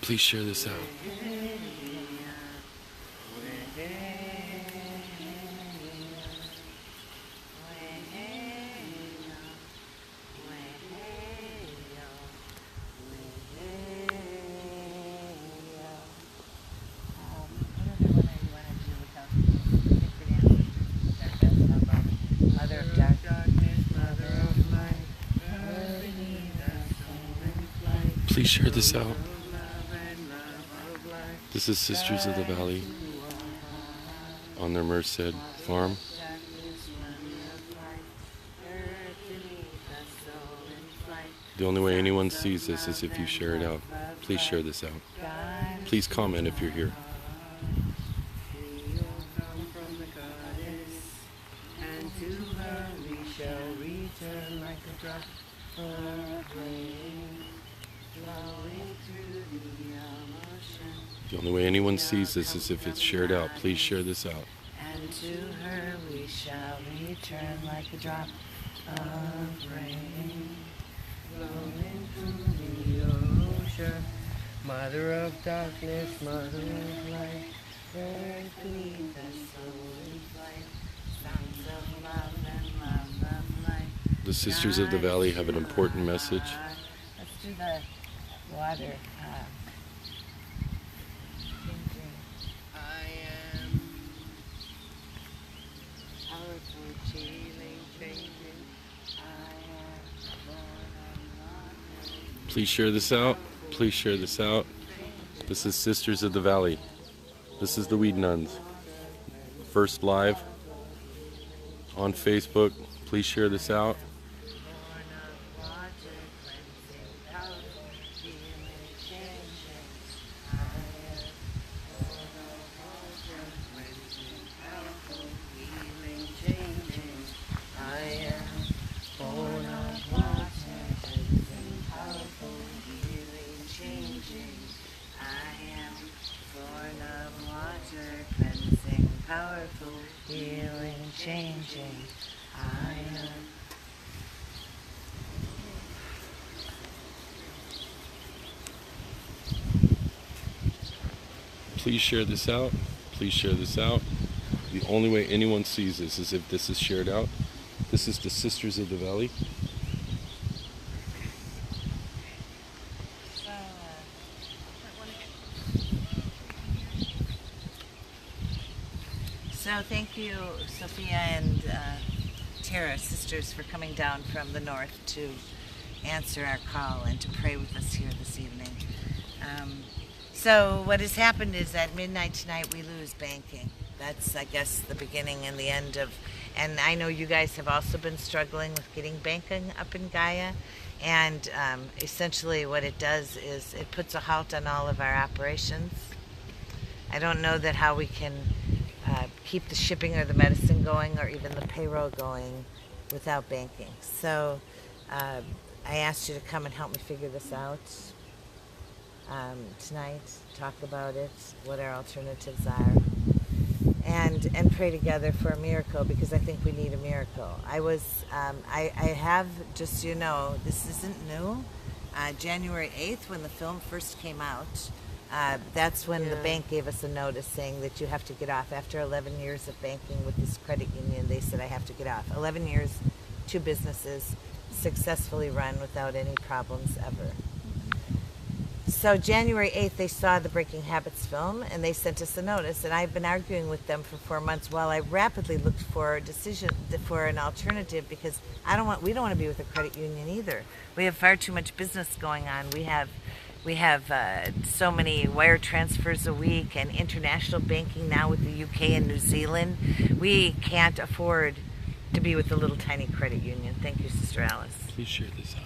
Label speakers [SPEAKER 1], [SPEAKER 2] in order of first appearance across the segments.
[SPEAKER 1] Please share this out. Please share this out. This is Sisters of the Valley on their Merced farm. The only way anyone sees this is if you share it out. Please share this out. Please comment if you're here. The only way anyone sees this is if it's shared out. Please share this out.
[SPEAKER 2] And to her we shall return like a drop of rain, flowing through the ocean. Mother of darkness, mother of light, earth beneath the soul in flight, sounds of love and love of light.
[SPEAKER 1] The Sisters of the Valley have an important message.
[SPEAKER 2] Let's do the water.
[SPEAKER 1] Please share this out. Please share this out. This is Sisters of the Valley. This is the weed-nuns. First live on Facebook. Please share this out.
[SPEAKER 2] Powerful, healing, changing. I am.
[SPEAKER 1] Please share this out. Please share this out. The only way anyone sees this is if this is shared out. This is the Sisters of the Valley.
[SPEAKER 2] So thank you, Sophia and Tara, sisters, for coming down from the north to answer our call and to pray with us here this evening. So what has happened is at midnight tonight we lose banking. That's, I guess, the beginning and the end of, and I know you guys have also been struggling with getting banking up in Gaia, and essentially what it does is it puts a halt on all of our operations. I don't know that how we can keep the shipping or the medicine going or even the payroll going without banking. So I asked you to come and help me figure this out tonight, talk about it, what our alternatives are, and pray together for a miracle, because I think we need a miracle. I have, just so you know, this isn't new. January 8th, when the film first came out, that's when the bank gave us a notice saying that you have to get off. After 11 years of banking with this credit union, they said I have to get off. 11 years, 2 businesses successfully run without any problems ever. So January 8th, they saw the Breaking Habits film, and they sent us a notice, and I've been arguing with them for 4 months while I rapidly looked for a decision, for an alternative, because we don't want to be with a credit union either. We have far too much business going on. We have so many wire transfers a week and international banking now with the UK and New Zealand. We can't afford to be with a little tiny credit union. Thank you, Sister Alice.
[SPEAKER 1] Please share this out.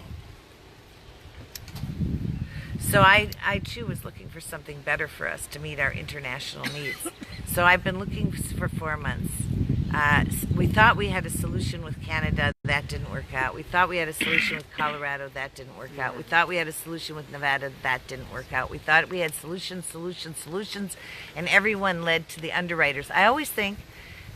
[SPEAKER 2] So I too was looking for something better for us to meet our international needs. So I've been looking for 4 months. We thought we had a solution with Canada. That didn't work out. We thought we had a solution with Colorado. That didn't work out. We thought we had a solution with Nevada. That didn't work out. We thought we had solutions, and everyone led to the underwriters. I always think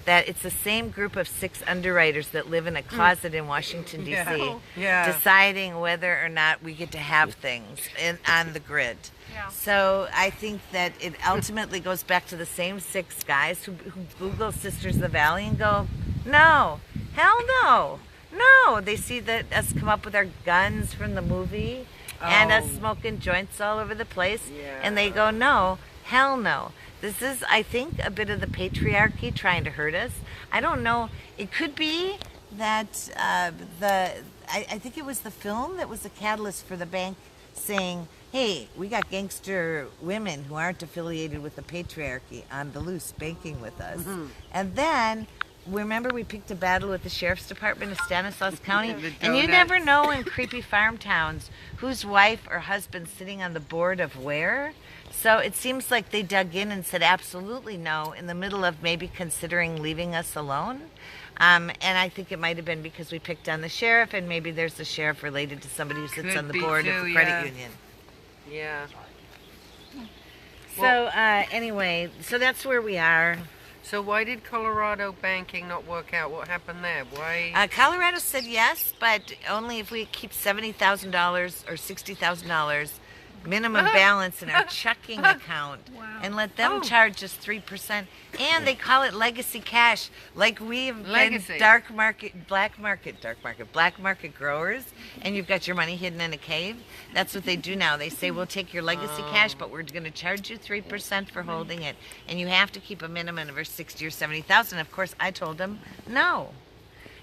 [SPEAKER 2] that it's the same group of 6 underwriters that live in a closet in Washington, D.C., deciding whether or not we get to have things on the grid.
[SPEAKER 3] Yeah.
[SPEAKER 2] So I think that it ultimately goes back to the same 6 guys who Google Sisters of the Valley and go, no, hell no. No, they see that us come up with our guns from the movie and us smoking joints all over the place, and they go, no, hell no. This is, I think, a bit of the patriarchy trying to hurt us. I don't know. It could be that I think it was the film that was the catalyst for the bank saying, hey, we got gangster women who aren't affiliated with the patriarchy on the loose banking with us. And then remember we picked a battle with the Sheriff's Department of Stanislaus County? And you never know in creepy farm towns whose wife or husband's sitting on the board of where. So it seems like they dug in and said absolutely no in the middle of maybe considering leaving us alone. And I think it might have been because we picked on the sheriff, and maybe there's a sheriff related to somebody who sits on the board of the credit union.
[SPEAKER 3] Yeah.
[SPEAKER 2] So anyway, so that's where we are.
[SPEAKER 3] So why did Colorado banking not work out? What happened there? Why?
[SPEAKER 2] Colorado said yes, but only if we keep $70,000 or $60,000 minimum balance in our checking account and let them charge us 3%. And they call it legacy cash, like we've been black market growers, and you've got your money hidden in a cave. That's what they do now. They say, we'll take your legacy cash, but we're going to charge you 3% for holding it, and you have to keep a minimum of 60 or 70,000. Of course, I told them no.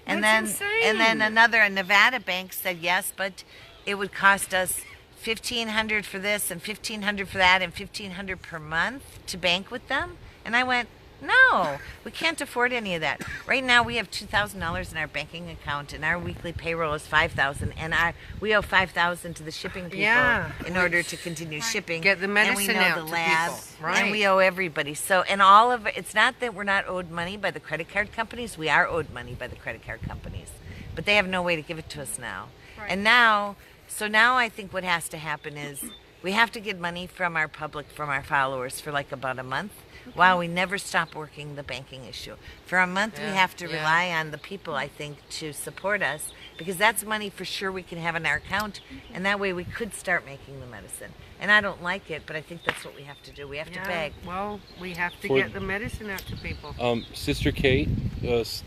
[SPEAKER 2] And
[SPEAKER 3] That's insane.
[SPEAKER 2] then a Nevada bank said yes, but it would cost us $1,500 for this and $1,500 for that and $1,500 per month to bank with them. And I went, no, we can't afford any of that. Right now we have $2,000 in our banking account, and our weekly payroll is $5,000, and we owe $5,000 to the shipping people in order to continue shipping.
[SPEAKER 3] Get the medicine out
[SPEAKER 2] and we know the
[SPEAKER 3] to
[SPEAKER 2] lab,
[SPEAKER 3] people. Right.
[SPEAKER 2] and we owe everybody. So, and all of it's not that we're not owed money by the credit card companies. We are owed money by the credit card companies, but they have no way to give it to us now. And now I think what has to happen is we have to get money from our public, from our followers for like about a month while we never stop working the banking issue. For a month we have to rely on the people, I think, to support us, because that's money for sure we can have in our account, and that way we could start making the medicine. And I don't like it, but I think that's what we have to do. We have to beg.
[SPEAKER 3] Well, we have to get the medicine out to people.
[SPEAKER 1] Sister Kate,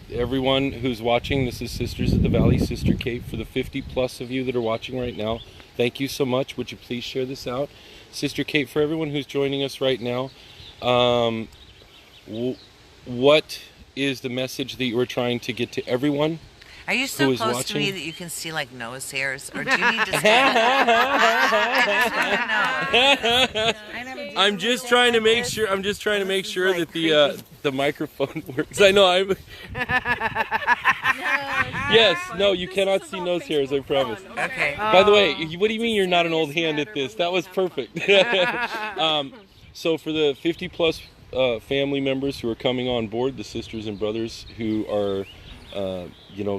[SPEAKER 1] everyone who's watching, this is Sisters of the Valley, Sister Kate. For the 50 plus of you that are watching right now, thank you so much. Would you please share this out? Sister Kate, for everyone who's joining us right now, what is the message that you are trying to get to everyone?
[SPEAKER 2] Are you so close to me that you can see like nose hairs, or do you need to stand?
[SPEAKER 1] I'm just trying to make sure. I'm just trying to make sure that the microphone works. I know. Yes. No, you cannot see nose hairs. I promise.
[SPEAKER 2] Okay.
[SPEAKER 1] By the way, what do you mean you're not an old hand at this? That was perfect. So for the 50 plus family members who are coming on board, the sisters and brothers who are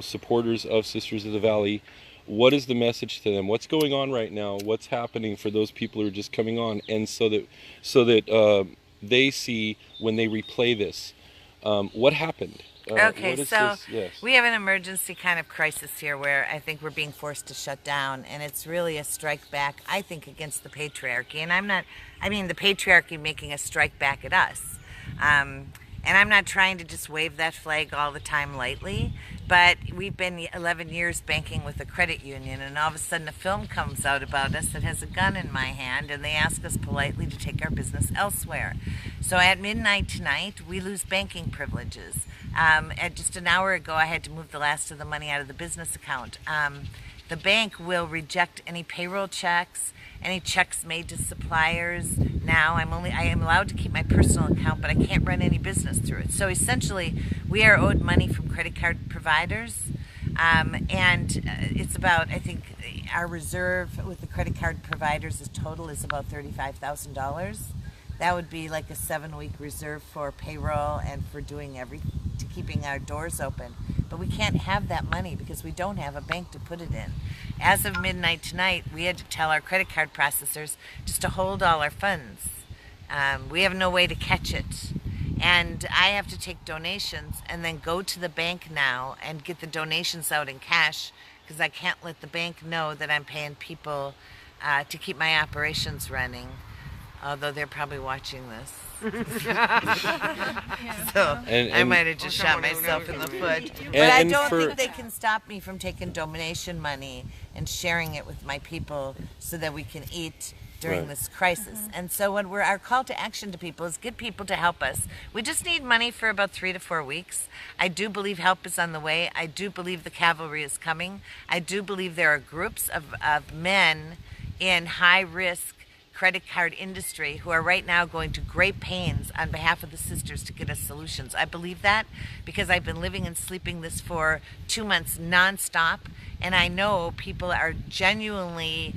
[SPEAKER 1] supporters of Sisters of the Valley, what is the message to them? What's going on right now? What's happening for those people who are just coming on, and so that they see when they replay this, what happened?
[SPEAKER 2] Okay, so we have an emergency kind of crisis here where I think we're being forced to shut down, and it's really a strike back, I think, against the patriarchy. And the patriarchy making a strike back at us. And I'm not trying to just wave that flag all the time lightly, but we've been 11 years banking with a credit union, and all of a sudden a film comes out about us that has a gun in my hand, and they ask us politely to take our business elsewhere. So at midnight tonight, we lose banking privileges. Just an hour ago, I had to move the last of the money out of the business account. The bank will reject any payroll checks, any checks made to suppliers. Now I am allowed to keep my personal account, but I can't run any business through it. So essentially, we are owed money from credit card providers, and it's about, I think, our reserve with the credit card providers total is about $35,000. That would be like a 7-week reserve for payroll and for doing keeping our doors open. But we can't have that money because we don't have a bank to put it in. As of midnight tonight, we had to tell our credit card processors just to hold all our funds. We have no way to catch it. And I have to take donations and then go to the bank now and get the donations out in cash because I can't let the bank know that I'm paying people to keep my operations running. Although they're probably watching this. So I might have just shot myself in the foot. But I don't think they can stop me from taking donation money and sharing it with my people so that we can eat during this crisis. And so what our call to action to people is get people to help us. We just need money for about 3 to 4 weeks. I do believe help is on the way. I do believe the cavalry is coming. I do believe there are groups of men in high risk credit card industry who are right now going to great pains on behalf of the sisters to get us solutions. I believe that because I've been living and sleeping this for 2 months nonstop, and I know people are genuinely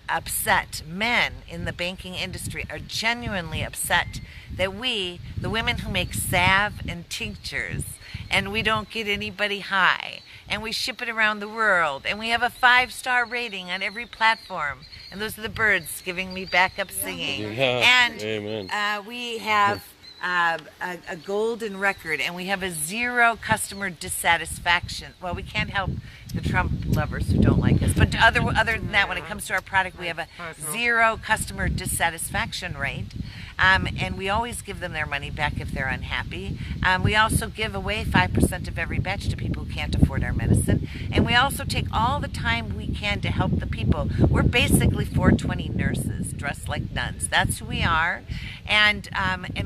[SPEAKER 2] upset. Men in the banking industry are genuinely upset that we, the women who make salve and tinctures, and we don't get anybody high, and we ship it around the world, and we have a 5-star rating on every platform, and those are the birds giving me backup singing.
[SPEAKER 1] Yeah.
[SPEAKER 2] And
[SPEAKER 1] Amen.
[SPEAKER 2] we have a golden record, and we have a 0 customer dissatisfaction. Well, we can't help the Trump lovers who don't like us, but other than that, when it comes to our product, we have a 0 customer dissatisfaction rate. And we always give them their money back if they're unhappy. We also give away 5% of every batch to people who can't afford our medicine. And we also take all the time we can to help the people. We're basically 420 nurses dressed like nuns. That's who we are. And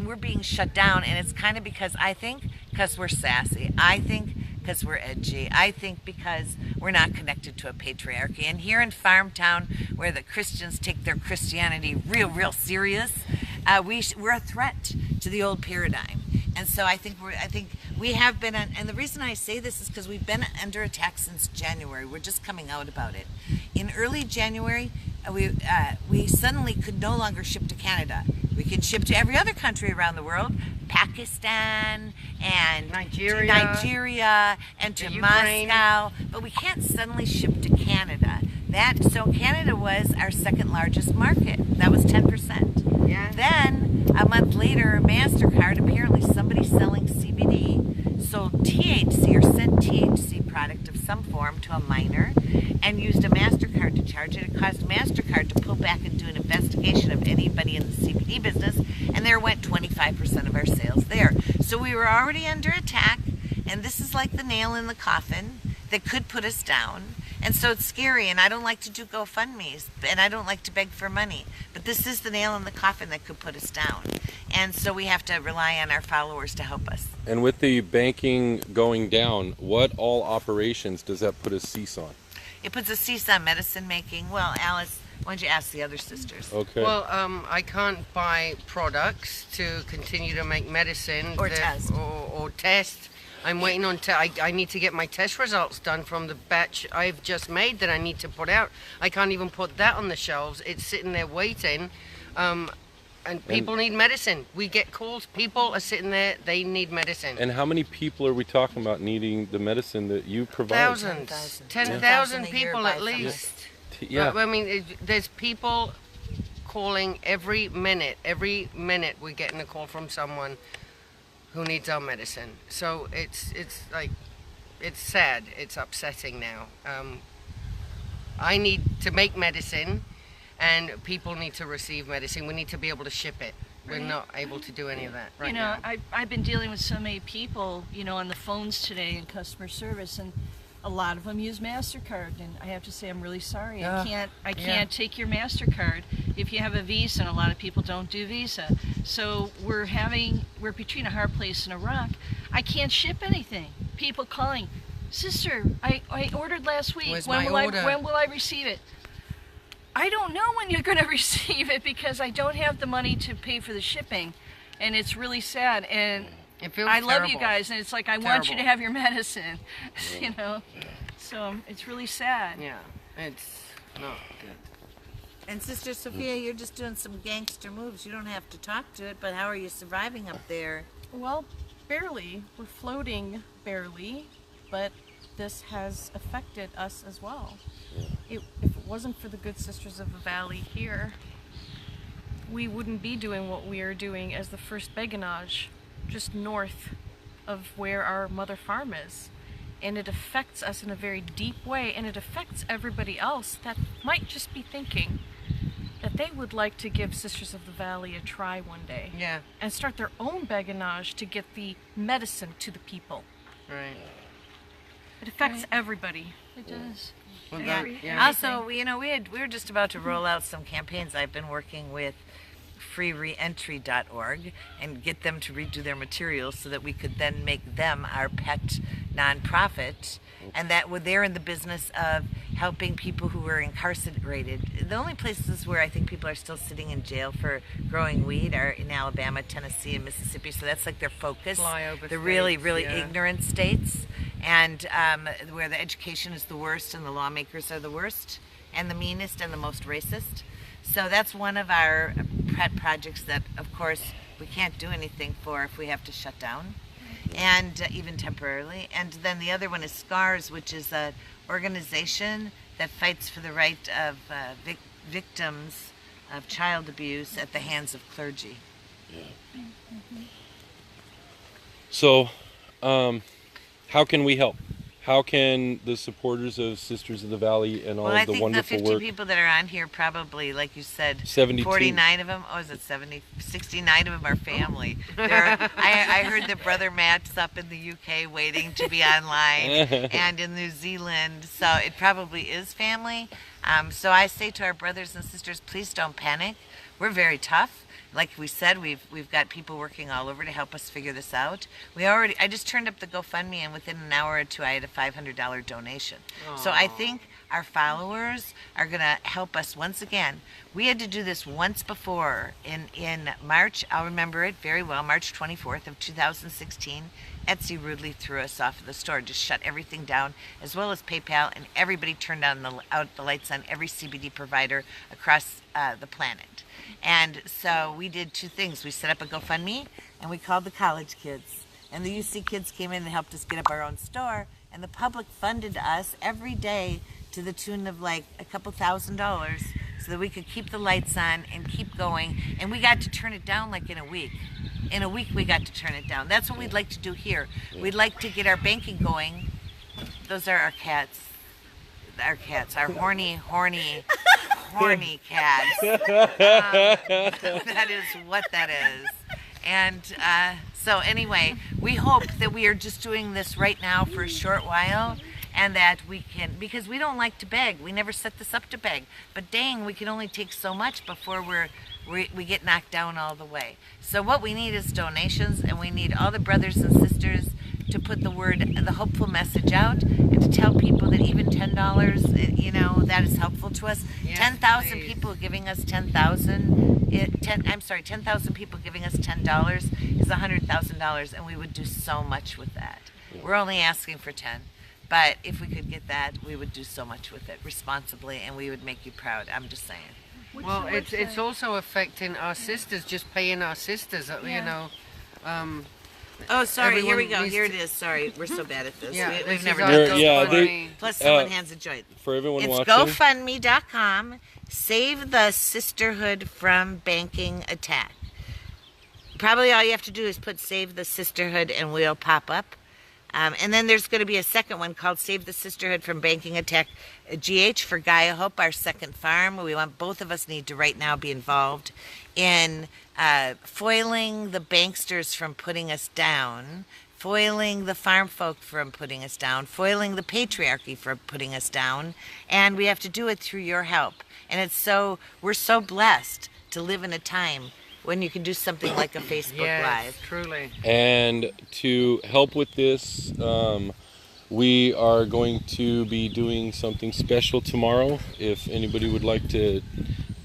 [SPEAKER 2] we're being shut down. And it's kind of because because we're sassy. I think because we're edgy. I think because we're not connected to a patriarchy. And here in Farmtown, where the Christians take their Christianity real serious, we're a threat to the old paradigm. And so I think we have been, and the reason I say this is because we've been under attack since January. We're just coming out about it. In early January, we suddenly could no longer ship to Canada. We can ship to every other country around the world, Pakistan and Nigeria and to Moscow, but we can't suddenly ship to Canada. So Canada was our second largest market. That was 10%.
[SPEAKER 3] Yeah.
[SPEAKER 2] Then a month later, MasterCard, apparently somebody selling CBD, sold THC or sent THC product of some form to a minor and used a MasterCard to charge it. It caused MasterCard to pull back and do an investigation of anybody in the CBD business, and there went 25% of our sales there. So we were already under attack, and this is like the nail in the coffin that could put us down. And so it's scary, and I don't like to do GoFundMes, and I don't like to beg for money. But this is the nail in the coffin that could put us down. And so we have to rely on our followers to help us.
[SPEAKER 1] And with the banking going down, what all operations does that put a cease on?
[SPEAKER 2] It puts a cease on medicine making. Well, Alice, why don't you ask the other sisters?
[SPEAKER 1] Okay.
[SPEAKER 3] Well, I can't buy products to continue to make medicine.
[SPEAKER 2] Or test.
[SPEAKER 3] Or test. I'm waiting on, I need to get my test results done from the batch I've just made that I need to put out. I can't even put that on the shelves. It's sitting there waiting. And people need medicine. We get calls. People are sitting there. They need medicine.
[SPEAKER 1] And how many people are we talking about needing the medicine that you provide?
[SPEAKER 3] Thousands. 10,000 people at least.
[SPEAKER 1] Yeah.
[SPEAKER 3] I mean, there's people calling every minute. Every minute we're getting a call from someone who needs our medicine. So it's sad. It's upsetting now. I need to make medicine, and people need to receive medicine. We need to be able to ship it. We're not able to do any of that right now.
[SPEAKER 4] I've been dealing with so many people, on the phones today in customer service, and a lot of them use MasterCard, and I have to say I'm really sorry. I can't take your MasterCard if you have a Visa, and a lot of people don't do Visa. So we're between a hard place and a rock. I can't ship anything. People calling, sister, I ordered last week.
[SPEAKER 3] Where's
[SPEAKER 4] when
[SPEAKER 3] my order?
[SPEAKER 4] When will I receive it? I don't know when you're going to receive it because I don't have the money to pay for the shipping, and it's really sad. And
[SPEAKER 3] it feels
[SPEAKER 4] I love
[SPEAKER 3] terrible.
[SPEAKER 4] you guys, and it's like I want you to have your medicine, So it's really sad.
[SPEAKER 3] Yeah, it's not good.
[SPEAKER 2] And Sister Sophia, you're just doing some gangster moves. You don't have to talk to it, but how are you surviving up there?
[SPEAKER 5] Well, barely. We're floating barely, but this has affected us as well. If it wasn't for the good sisters of the valley here, we wouldn't be doing what we are doing as the first beguinage just north of where our mother farm is. And it affects us in a very deep way, and it affects everybody else that might just be thinking that they would like to give Sisters of the Valley a try one day.
[SPEAKER 3] Yeah.
[SPEAKER 5] And start their own beguinage to get the medicine to the people.
[SPEAKER 3] Right.
[SPEAKER 5] It affects everybody.
[SPEAKER 4] It does.
[SPEAKER 3] Well,
[SPEAKER 2] Yeah. Also, we were just about to roll out some campaigns. I've been working with freereentry.org and get them to redo their materials so that we could then make them our pet nonprofit, and they're in the business of helping people who were incarcerated. The only places where I think people are still sitting in jail for growing weed are in Alabama, Tennessee, and Mississippi, so that's like their focus.
[SPEAKER 3] Flyover
[SPEAKER 2] the really
[SPEAKER 3] states, yeah.
[SPEAKER 2] ignorant states, and where the education is the worst and the lawmakers are the worst and the meanest and the most racist. So that's one of our pet projects that, of course, we can't do anything for if we have to shut down, and even temporarily. And then the other one is SCARS, which is an organization that fights for the right of victims of child abuse at the hands of clergy.
[SPEAKER 1] Yeah. So, how can we help? How can the supporters of Sisters of the Valley and all
[SPEAKER 2] Well,
[SPEAKER 1] of
[SPEAKER 2] I
[SPEAKER 1] the
[SPEAKER 2] think
[SPEAKER 1] wonderful
[SPEAKER 2] the 50
[SPEAKER 1] work...
[SPEAKER 2] people that are on here probably, like you said,
[SPEAKER 1] 72.
[SPEAKER 2] 49 of them, is it 70? 69 of them are family. I heard that Brother Matt's up in the UK waiting to be online, and in New Zealand, so it probably is family. So I say to our brothers and sisters, please don't panic. We're very tough. Like we said, we've got people working all over to help us figure this out. I just turned up the GoFundMe, and within an hour or two I had a $500 donation. Aww. So I think our followers are going to help us once again. We had to do this once before in March. I'll remember it very well, March 24th of 2016. Etsy rudely threw us off of the store, just shut everything down, as well as PayPal, and everybody turned out the lights on every CBD provider across the planet. And so we did two things. We set up a GoFundMe, and we called the college kids. And the UC kids came in and helped us get up our own store, and the public funded us every day to the tune of like a couple $1,000s so that we could keep the lights on and keep going. And we got to turn it down like in a week. In a week we got to turn it down. That's what we'd like to do here. We'd like to get our banking going. Those are our cats. Our horny cats. That is what that is. And so anyway, we hope that we are just doing this right now for a short while, and that we can, because we don't like to beg. We never set this up to beg. But dang, we can only take so much before we get knocked down all the way. So what we need is donations, and we need all the brothers and sisters to put the hopeful message out, and to tell people that even $10, that is helpful to us.
[SPEAKER 3] Yes,
[SPEAKER 2] 10,000 people giving us 10,000. 10,000 people giving us $10 is $100,000, and we would do so much with that. We're only asking for 10. But if we could get that, we would do so much with it responsibly, and we would make you proud. I'm just saying.
[SPEAKER 3] Well, it's also affecting our sisters, just paying our sisters,
[SPEAKER 2] Oh, sorry. Here we go.
[SPEAKER 3] everyone
[SPEAKER 2] Here it
[SPEAKER 3] needs
[SPEAKER 2] is. Sorry, we're so bad at this.
[SPEAKER 3] Yeah,
[SPEAKER 2] We've
[SPEAKER 3] this
[SPEAKER 2] never
[SPEAKER 3] is
[SPEAKER 2] done
[SPEAKER 3] our
[SPEAKER 2] this.
[SPEAKER 1] Yeah,
[SPEAKER 3] GoFundMe.
[SPEAKER 2] Plus, someone hands a joint.
[SPEAKER 1] For everyone
[SPEAKER 2] It's
[SPEAKER 1] watching...
[SPEAKER 2] GoFundMe.com. Save the Sisterhood from banking attack. Probably all you have to do is put Save the Sisterhood, and we'll pop up. And then there's going to be a second one called Save the Sisterhood from Banking Attack GH for Gaia Hope, our second farm. Both of us need to right now be involved in foiling the banksters from putting us down, foiling the farm folk from putting us down, foiling the patriarchy from putting us down, and we have to do it through your help. And we're so blessed to live in a time when you can do something like a Facebook Live.
[SPEAKER 3] Truly.
[SPEAKER 1] And to help with this, we are going to be doing something special tomorrow. If anybody would like to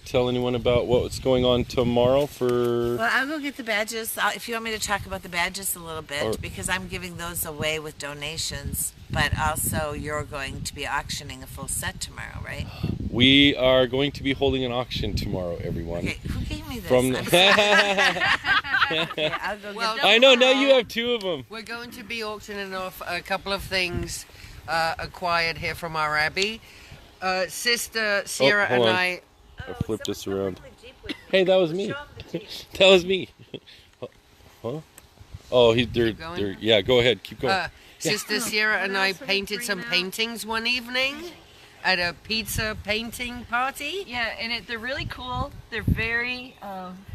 [SPEAKER 1] tell anyone about what's going on tomorrow for...
[SPEAKER 2] Well, I'll go get the badges. If you want me to talk about the badges a little bit, because I'm giving those away with donations, but also you're going to be auctioning a full set tomorrow, right?
[SPEAKER 1] We are going to be holding an auction tomorrow, everyone.
[SPEAKER 2] Okay, who gave me this? Okay, I'll go get
[SPEAKER 1] I know, now you have two of them.
[SPEAKER 3] We're going to be auctioning off a couple of things acquired here from our abbey. Sister Sierra
[SPEAKER 1] hold
[SPEAKER 3] and
[SPEAKER 1] on.
[SPEAKER 3] I...
[SPEAKER 1] I flipped this around. Hey, that was me. That was me. Huh? Oh,
[SPEAKER 3] going?
[SPEAKER 1] yeah, go ahead. Keep going.
[SPEAKER 3] Sister Sierra and I painted some paintings one evening at a pizza painting party.
[SPEAKER 4] Yeah, and they're really cool. They're very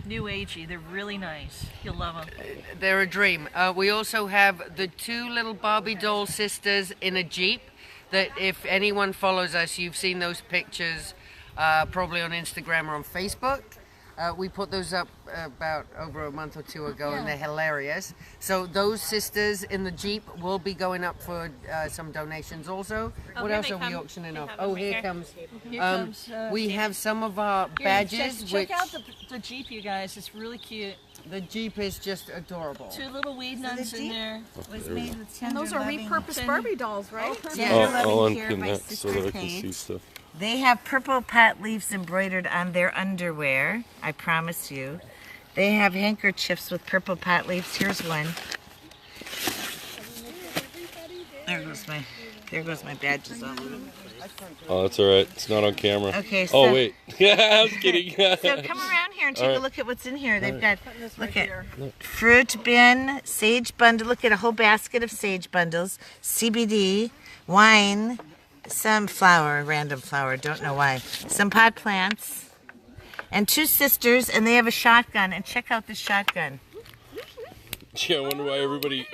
[SPEAKER 4] new agey. They're really nice. You'll love them.
[SPEAKER 3] They're a dream. We also have the 2 little Barbie doll sisters in a Jeep that if anyone follows us, you've seen those pictures probably on Instagram or on Facebook. We put those up about over a month or 2 ago, and they're hilarious. So those sisters in the Jeep will be going up for some donations also. What
[SPEAKER 5] here
[SPEAKER 3] else
[SPEAKER 5] they
[SPEAKER 3] are we
[SPEAKER 5] come.
[SPEAKER 3] auctioning
[SPEAKER 5] They
[SPEAKER 3] off?
[SPEAKER 5] have
[SPEAKER 3] Oh,
[SPEAKER 5] them right
[SPEAKER 3] here
[SPEAKER 5] here.
[SPEAKER 3] comes.
[SPEAKER 4] Here comes
[SPEAKER 3] We have some of our
[SPEAKER 4] Here,
[SPEAKER 3] badges.
[SPEAKER 4] check
[SPEAKER 3] which
[SPEAKER 4] out the Jeep, you guys. It's really cute.
[SPEAKER 3] the Jeep is just adorable.
[SPEAKER 4] 2 little weed nuns in
[SPEAKER 2] Jeep?
[SPEAKER 4] there.
[SPEAKER 2] Was made with
[SPEAKER 5] And those are repurposed Barbie dolls, right?
[SPEAKER 1] I'll unpin that so that I can see stuff.
[SPEAKER 2] They have purple pot leaves embroidered on their underwear. I promise you. They have handkerchiefs with purple pot leaves. Here's one. There goes my badges all over the place.
[SPEAKER 1] Oh, that's all right. It's not on camera.
[SPEAKER 2] Okay,
[SPEAKER 1] Oh,
[SPEAKER 2] so-
[SPEAKER 1] wait. I was kidding.
[SPEAKER 2] So come around here and take
[SPEAKER 1] All
[SPEAKER 2] a
[SPEAKER 1] right.
[SPEAKER 2] look at what's in here. They've got, look at
[SPEAKER 5] here.
[SPEAKER 2] fruit bin, sage bundle. Look at a whole basket of sage bundles, CBD, wine, some flour, random flour, don't know why. Some pot plants, and 2 sisters, and they have a shotgun. And check out this shotgun.
[SPEAKER 1] Yeah, I wonder why everybody...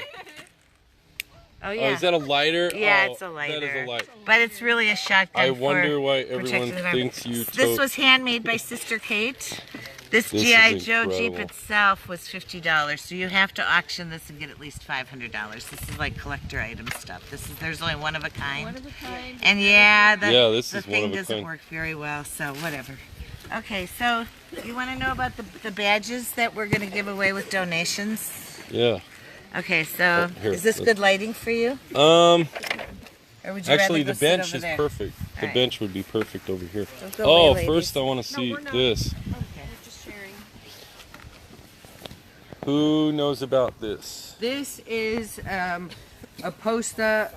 [SPEAKER 2] Oh
[SPEAKER 1] Oh,
[SPEAKER 2] yeah,
[SPEAKER 1] is that a lighter?
[SPEAKER 2] Yeah,
[SPEAKER 1] Oh,
[SPEAKER 2] it's a lighter.
[SPEAKER 1] That is a light.
[SPEAKER 2] but it's really a shotgun.
[SPEAKER 1] I wonder
[SPEAKER 2] for
[SPEAKER 1] why everyone
[SPEAKER 2] protecting the environment.
[SPEAKER 1] thinks you
[SPEAKER 2] This
[SPEAKER 1] tote...
[SPEAKER 2] was handmade by Sister Kate. This
[SPEAKER 1] This
[SPEAKER 2] GI
[SPEAKER 1] is
[SPEAKER 2] Joe Jeep
[SPEAKER 1] incredible.
[SPEAKER 2] itself was $50, so you have to auction this and get at least $500. This is like collector item stuff. There's only one of a kind.
[SPEAKER 4] One of a kind.
[SPEAKER 2] And yeah, the
[SPEAKER 1] this
[SPEAKER 2] the
[SPEAKER 1] is one
[SPEAKER 2] thing
[SPEAKER 1] of a
[SPEAKER 2] doesn't
[SPEAKER 1] kind.
[SPEAKER 2] work very well, so whatever. Okay, so you want to know about the badges that we're going to give away with donations?
[SPEAKER 1] Yeah.
[SPEAKER 2] Okay, so
[SPEAKER 1] here,
[SPEAKER 2] is this good lighting for you? Or would you
[SPEAKER 1] Actually,
[SPEAKER 2] rather
[SPEAKER 1] the
[SPEAKER 2] go sit
[SPEAKER 1] bench
[SPEAKER 2] over
[SPEAKER 1] is
[SPEAKER 2] there?
[SPEAKER 1] perfect. The
[SPEAKER 2] Alright.
[SPEAKER 1] bench would be perfect over here.
[SPEAKER 2] Don't go
[SPEAKER 1] Oh,
[SPEAKER 2] away,
[SPEAKER 1] first I
[SPEAKER 2] ladies.
[SPEAKER 1] want to see
[SPEAKER 5] we're not.
[SPEAKER 1] this.
[SPEAKER 5] Just sharing.
[SPEAKER 1] Who knows about this?
[SPEAKER 3] This is a poster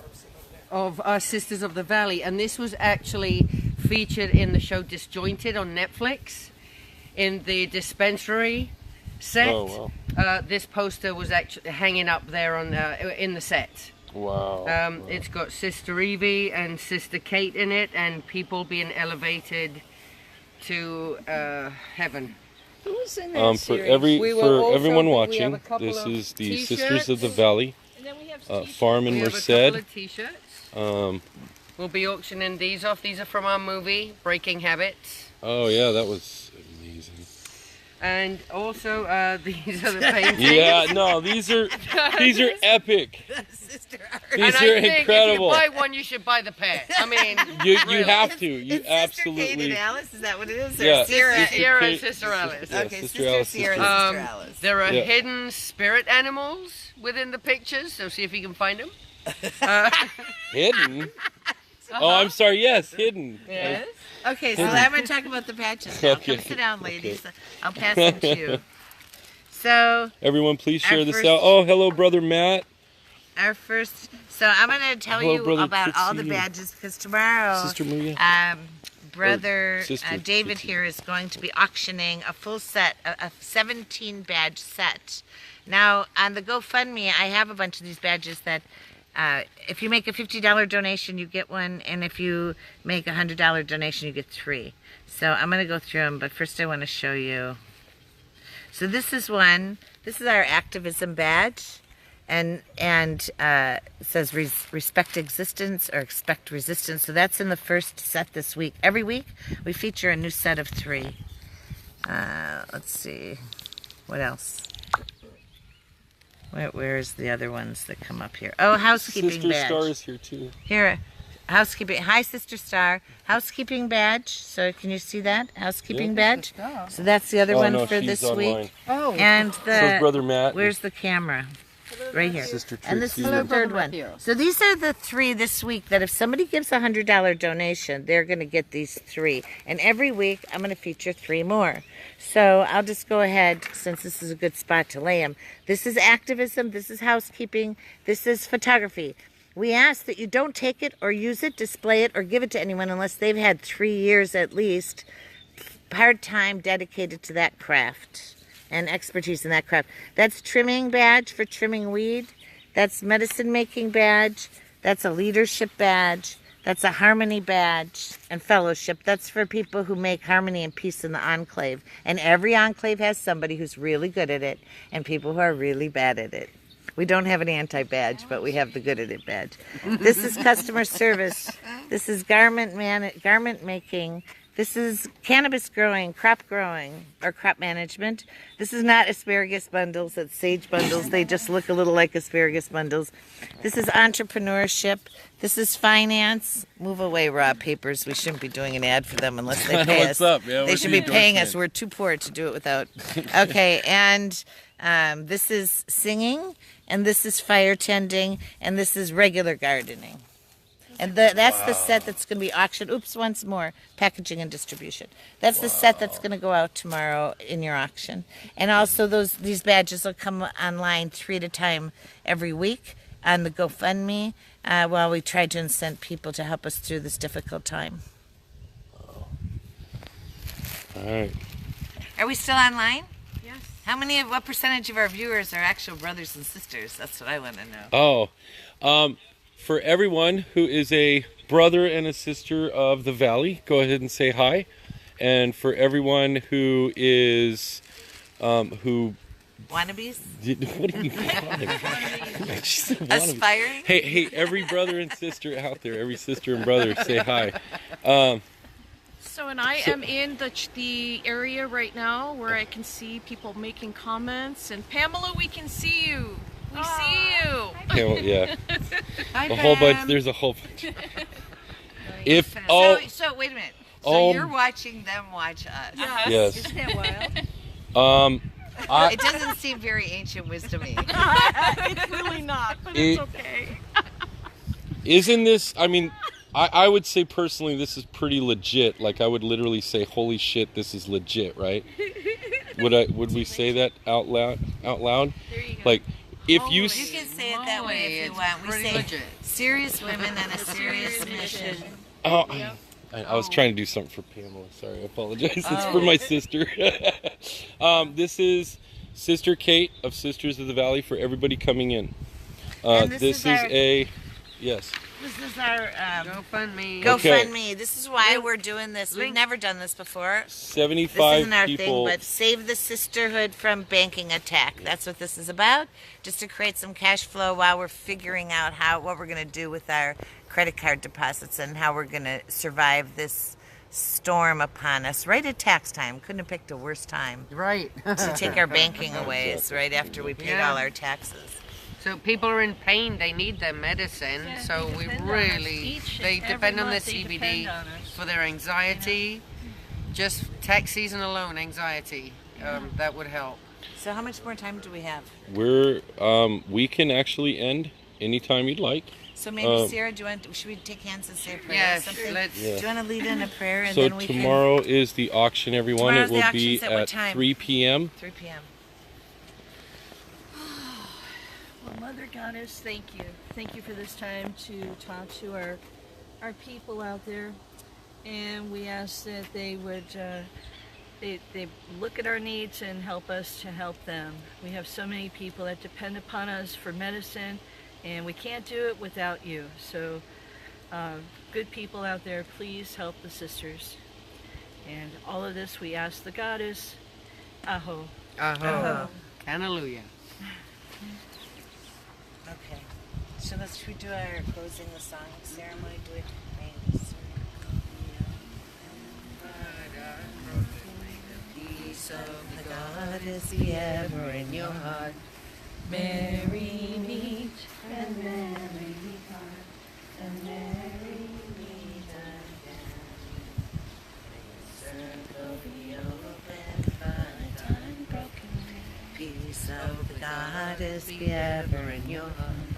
[SPEAKER 3] of our Sisters of the Valley, and this was actually featured in the show Disjointed on Netflix in the dispensary set.
[SPEAKER 1] Oh, wow.
[SPEAKER 3] This poster was actually hanging up there on in the set.
[SPEAKER 1] Wow.
[SPEAKER 3] It's got Sister Evie and Sister Kate in it, and people being elevated to heaven.
[SPEAKER 4] Who's in that
[SPEAKER 1] For
[SPEAKER 4] series?
[SPEAKER 3] We will also-
[SPEAKER 1] everyone
[SPEAKER 3] we have
[SPEAKER 1] watching,
[SPEAKER 3] a couple
[SPEAKER 1] this
[SPEAKER 3] of
[SPEAKER 1] is the
[SPEAKER 3] t-shirts.
[SPEAKER 1] Sisters of the Valley
[SPEAKER 4] And then we have
[SPEAKER 1] Farm in
[SPEAKER 3] We have a
[SPEAKER 1] Merced.
[SPEAKER 3] couple of t-shirts.
[SPEAKER 1] Um,
[SPEAKER 3] We'll be auctioning these off. These are from our movie, Breaking Habits.
[SPEAKER 1] oh yeah, that was amazing.
[SPEAKER 3] And also, these are the paintings.
[SPEAKER 1] Yeah, no, these are epic.
[SPEAKER 3] And
[SPEAKER 1] These
[SPEAKER 3] I
[SPEAKER 1] are
[SPEAKER 3] think
[SPEAKER 1] incredible.
[SPEAKER 3] if you buy one, you should buy the pair. I mean,
[SPEAKER 1] You
[SPEAKER 3] really.
[SPEAKER 1] have to. You
[SPEAKER 2] It's Sister Kate
[SPEAKER 1] absolutely.
[SPEAKER 2] and Alice, is that what it is? Or
[SPEAKER 1] Yeah.
[SPEAKER 2] Sierra?
[SPEAKER 1] Sister
[SPEAKER 3] Sierra and
[SPEAKER 1] Kate-
[SPEAKER 3] Sister Alice.
[SPEAKER 1] Yeah,
[SPEAKER 2] Okay,
[SPEAKER 1] Sister
[SPEAKER 2] Sister
[SPEAKER 1] Alice,
[SPEAKER 2] Sierra,
[SPEAKER 1] Sister-
[SPEAKER 2] Sister Alice.
[SPEAKER 3] There are
[SPEAKER 1] Yeah.
[SPEAKER 3] hidden spirit animals within the pictures, so see if you can find them.
[SPEAKER 1] Hidden. Oh, I'm sorry. Yes, hidden.
[SPEAKER 3] Yes.
[SPEAKER 2] Okay, so I'm going to talk about the badges now.
[SPEAKER 1] Okay,
[SPEAKER 2] Come sit down, ladies. I'll pass them to you. So,
[SPEAKER 1] Everyone, please share
[SPEAKER 2] Our
[SPEAKER 1] this
[SPEAKER 2] first-
[SPEAKER 1] out. Oh, hello, brother Matt.
[SPEAKER 2] our first... So I'm going to tell
[SPEAKER 1] Hello,
[SPEAKER 2] you
[SPEAKER 1] Brother
[SPEAKER 2] about all the
[SPEAKER 1] Tootsie.
[SPEAKER 2] badges, because tomorrow...
[SPEAKER 1] Sister Maria.
[SPEAKER 2] Brother
[SPEAKER 1] Sister
[SPEAKER 2] David
[SPEAKER 1] Tootsie.
[SPEAKER 2] here is going to be auctioning a full set, a 17 badge set. Now, on the GoFundMe, I have a bunch of these badges that if you make a $50 donation, you get one, and if you make a $100 donation, you get 3. So I'm going to go through them, but first I want to show you. So this is one. This is our activism badge. And it says respect existence or expect resistance. So that's in the first set this week. Every week we feature a new set of 3. Let's see, what else? Where's the other ones that come up here? Oh, housekeeping
[SPEAKER 1] Sister
[SPEAKER 2] badge.
[SPEAKER 1] Star is here too.
[SPEAKER 2] Here, housekeeping. Hi, Sister Star. Housekeeping badge. So can you see that housekeeping badge? So that's the other
[SPEAKER 1] Oh
[SPEAKER 2] one
[SPEAKER 1] no,
[SPEAKER 2] for
[SPEAKER 1] she's
[SPEAKER 2] this
[SPEAKER 1] online.
[SPEAKER 2] week.
[SPEAKER 3] Oh.
[SPEAKER 2] And
[SPEAKER 1] So
[SPEAKER 2] the
[SPEAKER 1] is Brother Matt.
[SPEAKER 2] where's the camera? Right here.
[SPEAKER 1] Sister
[SPEAKER 2] And this is
[SPEAKER 1] Trixie.
[SPEAKER 2] the third one. So these are the 3 this week that if somebody gives a $100 donation, they're going to get these 3. And every week I'm going to feature 3 more. So I'll just go ahead, since this is a good spot to lay them. This is activism. This is housekeeping. This is photography. We ask that you don't take it or use it, display it, or give it to anyone unless they've had 3 years at least part-time dedicated to that craft. and expertise in that craft. That's trimming badge for trimming weed. That's medicine making badge. That's a leadership badge. That's a harmony badge and fellowship. That's for people who make harmony and peace in the enclave. And every enclave has somebody who's really good at it and people who are really bad at it. We don't have an anti-badge, but we have the good at it badge. This is customer service. This is garment making. This is cannabis growing, or crop management. This is not asparagus bundles, it's sage bundles. They just look a little like asparagus bundles. This is entrepreneurship. This is finance. Move away, raw papers. We shouldn't be doing an ad for them unless they pay us.
[SPEAKER 1] What's up? Yeah,
[SPEAKER 2] they should be paying us. We're too poor to do it without. Okay, and this is singing, and this is fire tending, and this is regular gardening. And that's the set that's going to be auctioned. Oops, once more, packaging and distribution. That's the set that's going to go out tomorrow in your auction. And also these badges will come online 3 at a time every week on the GoFundMe while we try to incent people to help us through this difficult time.
[SPEAKER 1] All right.
[SPEAKER 2] Are we still online?
[SPEAKER 5] Yes.
[SPEAKER 2] What percentage of our viewers are actual brothers and sisters? That's what I want to know.
[SPEAKER 1] For everyone who is a brother and a sister of the Valley, go ahead and say hi. And for everyone who is,
[SPEAKER 2] Wannabes?
[SPEAKER 1] what do you call it?
[SPEAKER 2] Aspiring?
[SPEAKER 1] Hey, every brother and sister out there, every sister and brother, say hi.
[SPEAKER 5] And I am in the area right now where I can see people making comments. And Pamela, we can see you. We see you.
[SPEAKER 1] Okay, well, yeah.
[SPEAKER 2] Hi,
[SPEAKER 1] A whole bunch. There's a whole bunch.
[SPEAKER 2] So wait a minute. So
[SPEAKER 1] Oh.
[SPEAKER 2] you're watching them watch us.
[SPEAKER 1] Yes.
[SPEAKER 4] Isn't that wild?
[SPEAKER 2] It doesn't seem very ancient wisdom-y.
[SPEAKER 5] It's really not, but it's okay.
[SPEAKER 1] Isn't this? I mean, I would say personally, this is pretty legit. Like I would literally say, "Holy shit, this is legit," right? Would we say that out loud?
[SPEAKER 5] There you go.
[SPEAKER 1] Like, if
[SPEAKER 2] You can say it that way if you want. We say
[SPEAKER 3] legit.
[SPEAKER 2] serious women on a serious mission.
[SPEAKER 1] Oh, I was trying to do something for Pamela. Sorry, I apologize. It's for my sister. This is Sister Kate of Sisters of the Valley for everybody coming in.
[SPEAKER 2] And
[SPEAKER 1] This is yes.
[SPEAKER 2] This is our
[SPEAKER 3] GoFundMe.
[SPEAKER 2] GoFundMe. This is why we're doing this. We've never done this before.
[SPEAKER 1] 75
[SPEAKER 2] This isn't our
[SPEAKER 1] people.
[SPEAKER 2] thing, but save the sisterhood from banking attack. That's what this is about. Just to create some cash flow while we're figuring out what we're going to do with our credit card deposits and how we're going to survive this storm upon us right at tax time. Couldn't have picked a worse time
[SPEAKER 3] Right.
[SPEAKER 2] to take our banking away. It's right after we paid all our taxes.
[SPEAKER 3] So people are in pain. They need their medicine.
[SPEAKER 4] Yeah,
[SPEAKER 3] so
[SPEAKER 4] they
[SPEAKER 3] we
[SPEAKER 4] depend on us
[SPEAKER 3] really,
[SPEAKER 4] each and
[SPEAKER 3] they
[SPEAKER 4] every
[SPEAKER 3] depend on the
[SPEAKER 4] month, they
[SPEAKER 3] CBD
[SPEAKER 4] depend on us.
[SPEAKER 3] for their anxiety. Just tax season alone, anxiety. That would help.
[SPEAKER 2] So how much more time do we have?
[SPEAKER 1] We can actually end anytime you'd like.
[SPEAKER 2] So maybe Sarah, should we take hands and say a prayer or
[SPEAKER 3] Yes,
[SPEAKER 2] something?
[SPEAKER 3] let's.
[SPEAKER 2] Do you want to lead in a prayer and
[SPEAKER 1] So
[SPEAKER 2] then we
[SPEAKER 1] tomorrow is the auction, everyone.
[SPEAKER 2] Tomorrow's
[SPEAKER 1] It
[SPEAKER 2] the
[SPEAKER 1] will
[SPEAKER 2] auction's
[SPEAKER 1] be
[SPEAKER 2] at what
[SPEAKER 1] at
[SPEAKER 2] time?
[SPEAKER 1] 3 p.m.
[SPEAKER 2] 3 p.m.
[SPEAKER 4] Well, Mother Goddess, thank you. Thank you for this time to talk to our people out there. And we ask that they would they look at our needs and help us to help them. We have so many people that depend upon us for medicine, and we can't do it without you. So good people out there, please help the sisters. And all of this we ask the Goddess, Aho.
[SPEAKER 3] Aho. Hallelujah.
[SPEAKER 2] Okay. So should we do our closing the song ceremony? Do it. Peace of the Goddess be ever in your heart. Merry meet and merry part, and merry meet again. Circle be open by time broken. Peace of the Goddess be ever in your heart.